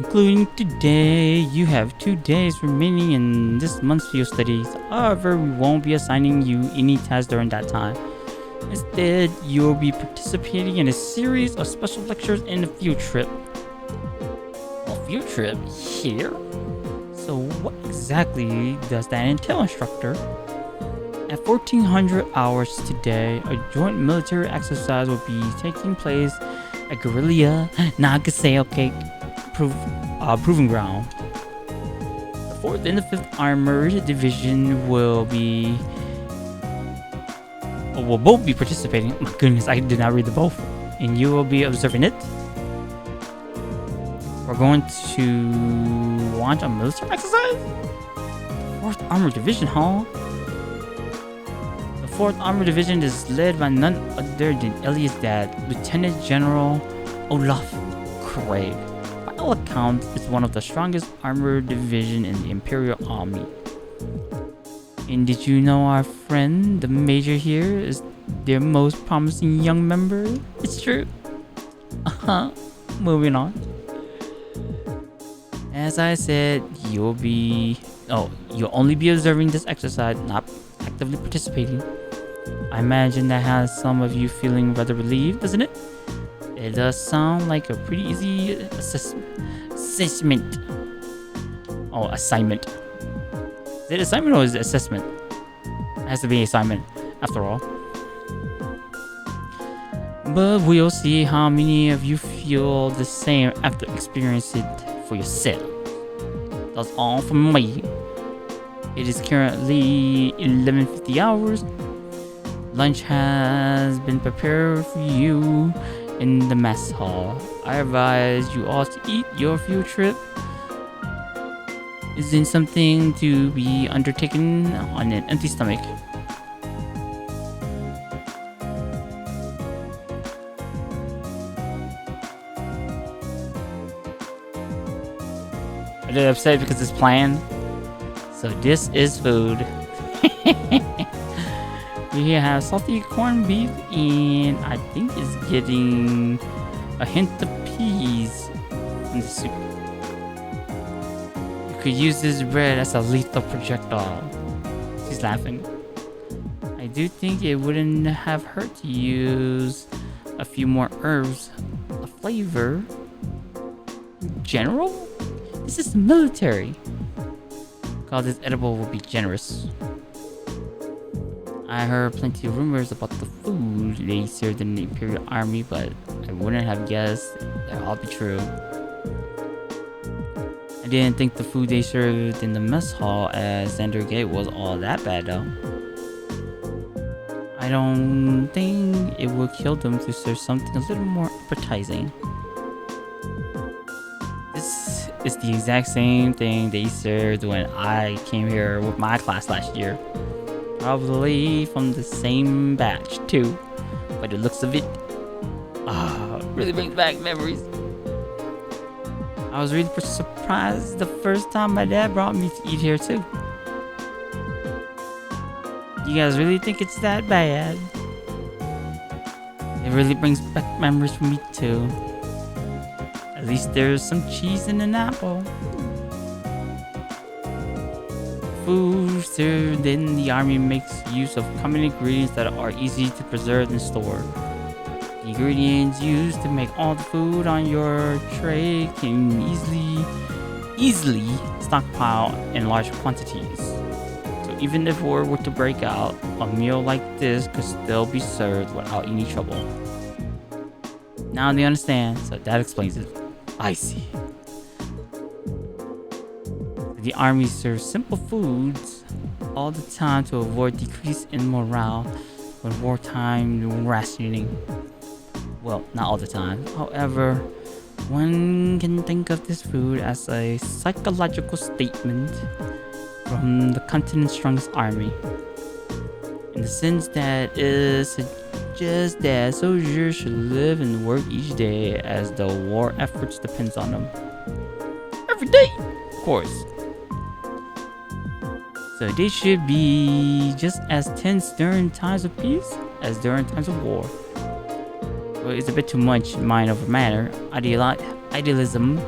Concluding today, you have 2 days remaining in this month's field studies. However, we won't be assigning you any tasks during that time. Instead, you'll be participating in a series of special lectures in the field trip. A field trip? Here? So what exactly does that entail, instructor? At 1400 hours today, a joint military exercise will be taking place at Guerrilla Nagasaki Proving Ground. The 4th and the 5th Armored Division will both be participating. My goodness, I did not read the both. And you will be observing it. We're going to launch a military exercise? 4th Armored Division, huh? The 4th Armored Division is led by none other than Elias' dad, Lieutenant General Olaf Craig. By all accounts, it's one of the strongest armored division in the Imperial Army. And did you know our friend, the Major here, is their most promising young member? It's true. Moving on. As I said, you'll only be observing this exercise, not actively participating. I imagine that has some of you feeling rather relieved, doesn't it? It does sound like a pretty easy assessment. Oh, assignment. Is it assignment or is it assessment? It has to be assignment, after all. But we'll see how many of you feel the same after experiencing it for yourself. That's all from me. It is currently 11:50 hours. Lunch has been prepared for you in the mess hall. I advise you all to eat. Your field trip isn't something to be undertaken on an empty stomach. Are they upset because it's planned? So this is food. We have salty corned beef and I think it's getting a hint of peas in the soup. You could use this bread as a lethal projectile. She's laughing. I do think it wouldn't have hurt to use a few more herbs. A flavor. General? This is the military. Call this edible will be generous. I heard plenty of rumors about the food they served in the Imperial Army, but I wouldn't have guessed they'd all be true. I didn't think the food they served in the mess hall at Xander Gate was all that bad though. I don't think it would kill them to serve something a little more appetizing. This is the exact same thing they served when I came here with my class last year. Probably from the same batch too, by the looks of it. Really brings back memories. I was really surprised the first time my dad brought me to eat here too. You guys really think it's that bad? It really brings back memories for me too. At least there's some cheese and an apple. Food served in the army makes use of common ingredients that are easy to preserve and store. The ingredients used to make all the food on your tray can easily stockpile in large quantities. So even if war were to break out, a meal like this could still be served without any trouble. Now they understand, so that explains it. I see. The army serves simple foods all the time to avoid decrease in morale when wartime rationing. Well, not all the time. However, one can think of this food as a psychological statement from the continent's strongest army. In the sense that it suggests that soldiers should live and work each day as the war efforts depends on them. Every day, of course. So they should be just as tense during times of peace as during times of war. Well, it's a bit too much mind over matter. Idealism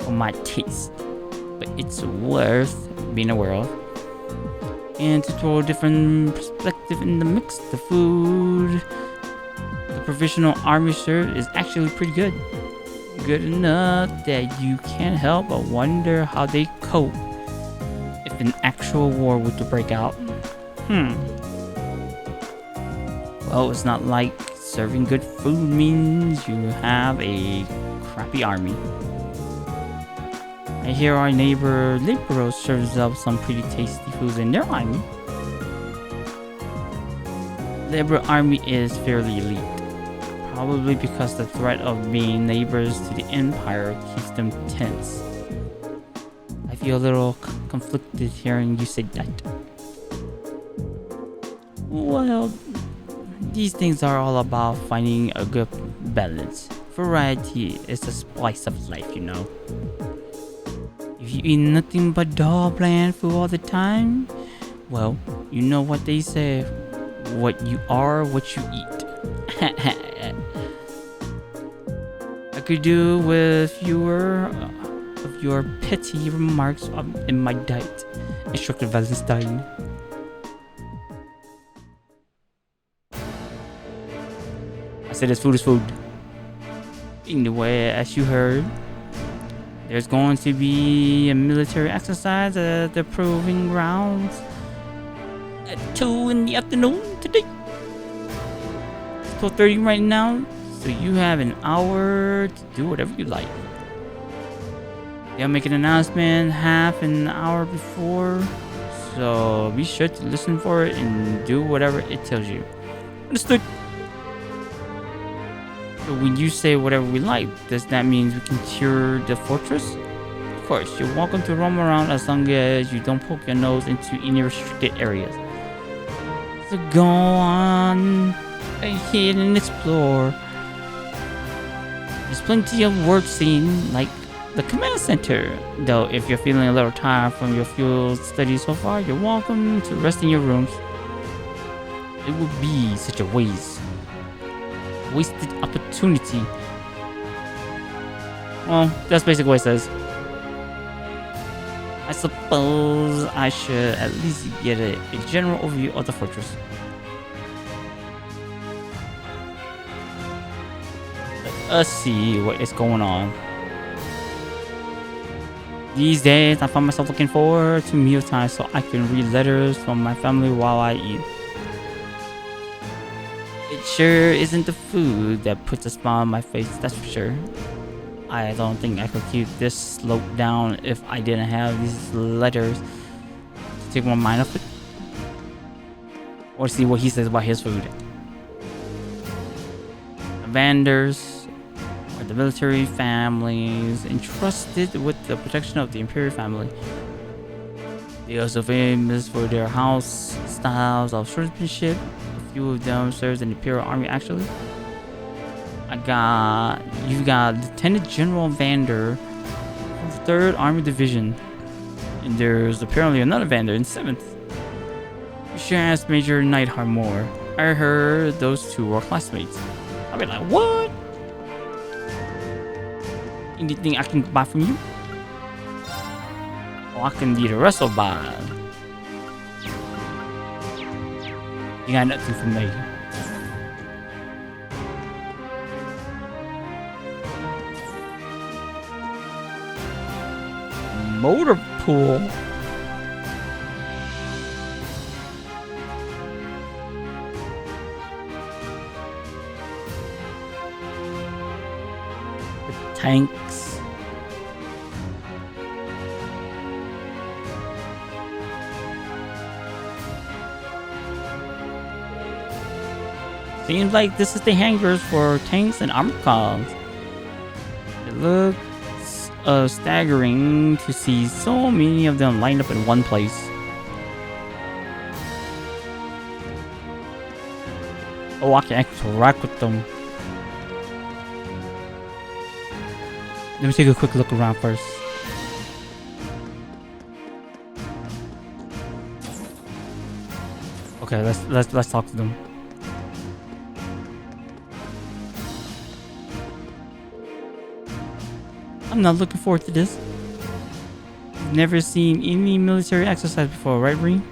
for my taste, but it's worth being aware of. And to throw a different perspective in the mix, the food the provisional army served is actually pretty good. Good enough that you can't help but wonder how they cope if an actual war were to break out. Well, it's not like serving good food means you have a crappy army. I hear our neighbor Libero serves up some pretty tasty foods in their army. Libero army is fairly elite, probably because the threat of being neighbors to the Empire keeps them tense. I feel a little conflicted hearing you say that. Well, these things are all about finding a good balance. Variety is the spice of life, you know. If you eat nothing but dull, bland food all the time, well, you know what they say. What you are, what you eat. I could do with fewer of your petty remarks in my diet, instructed Wallenstein. I said this food is food. Anyway, as you heard, there's going to be a military exercise at the proving grounds at 2 in the afternoon today. It's 12:30 right now, so you have an hour to do whatever you like. They'll make an announcement half an hour before, so be sure to listen for it and do whatever it tells you. Understood? So when you say whatever we like, does that mean we can cure the fortress? Of course, you're welcome to roam around as long as you don't poke your nose into any restricted areas. So go on ahead and explore. There's plenty of work seen, like the command center. Though if you're feeling a little tired from your field studies so far, you're welcome to rest in your rooms. It would be such a wasted opportunity. Well, that's basically what it says. I suppose I should at least get a general overview of the fortress. Let us see what is going on. These days, I find myself looking forward to mealtime so I can read letters from my family while I eat. It sure isn't the food that puts a smile on my face, that's for sure. I don't think I could keep this slope down if I didn't have these letters to take my mind off it. Or see what he says about his food. The Vanders are the military families entrusted with the protection of the Imperial family. They are also famous for their house styles of swordsmanship. A few of them served in the Imperial Army actually. You've got Lieutenant General Vander of the 3rd Army Division. And there's apparently another Vander in 7th. You should ask Major Neidhart more. I heard those two were classmates. I'll be like, what? Anything I can buy from you? Or I can be the rest of buy. You got nothing for me. Motor pool. The tanks. Seems like this is the hangars for tanks and armored cars. It looks staggering to see so many of them lined up in one place. Oh, I can interact with them. Let me take a quick look around first. Okay, let's talk to them. I'm not looking forward to this. You've never seen any military exercise before, right, Reem?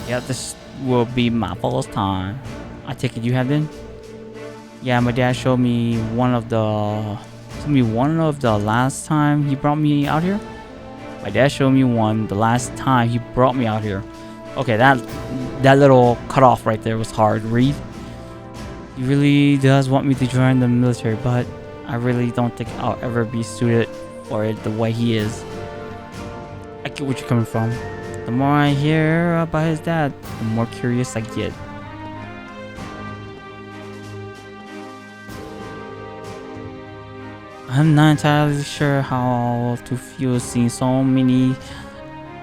Yeah, this will be my first time. I take it you have been? Yeah, my dad showed me one of the last time he brought me out here. My dad showed me one the last time he brought me out here. Okay, that little cutoff right there was hard. Reed, he really does want me to join the military, but I really don't think I'll ever be suited for it the way he is. I get what you're coming from. The more I hear about his dad, the more curious I get. I'm not entirely sure how to feel seeing so many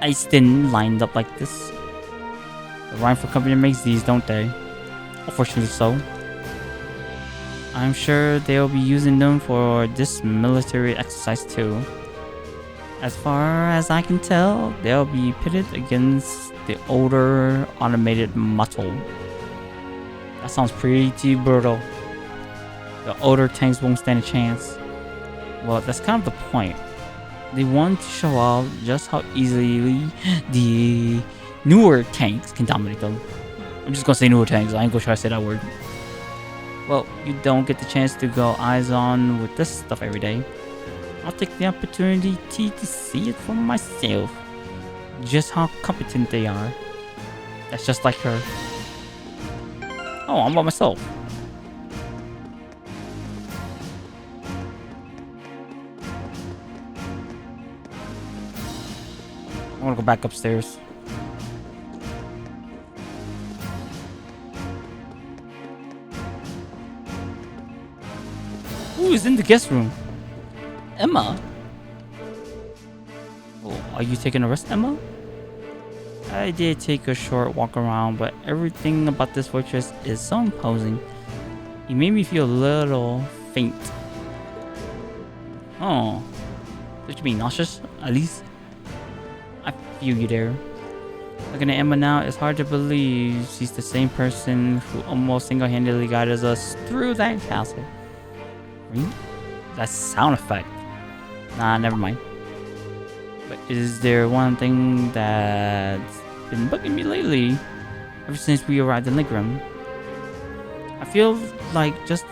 Eiston lined up like this. The Rhineford Company makes these, don't they? Unfortunately so. I'm sure they'll be using them for this military exercise too. As far as I can tell, they'll be pitted against the older automated muscle. That sounds pretty brutal. The older tanks won't stand a chance. Well, that's kind of the point. They want to show off just how easily the newer tanks can dominate them. I'm just gonna say newer tanks, I ain't gonna try to say that word. Well, you don't get the chance to go eyes on with this stuff every day. I'll take the opportunity to see it for myself. Just how competent they are. That's just like her. Oh, I'm by myself. I wanna go back upstairs. Who is in the guest room? Emma? Oh, are you taking a rest, Emma? I did take a short walk around, but everything about this fortress is so imposing. It made me feel a little faint. Oh, don't you mean nauseous, at least? I feel you there. Looking at Emma now, it's hard to believe she's the same person who almost single-handedly guided us through that castle. Really? That sound effect. Nah, never mind. But is there one thing that's been bugging me lately? Ever since we arrived in Ligrim. I feel like just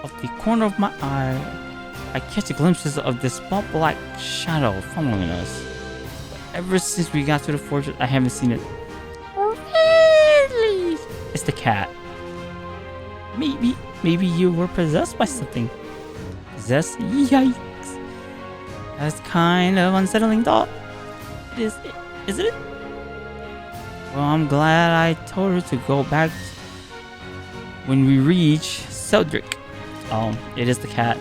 off the corner of my eye, I catch glimpses of this small black shadow following us. But ever since we got to the fortress, I haven't seen it. Really? It's the cat. Maybe you were possessed by something. Possessed? Yikes. That's kind of unsettling thought. Isn't it? Well, I'm glad I told her to go back when we reach Seldrick. Oh, it is the cat.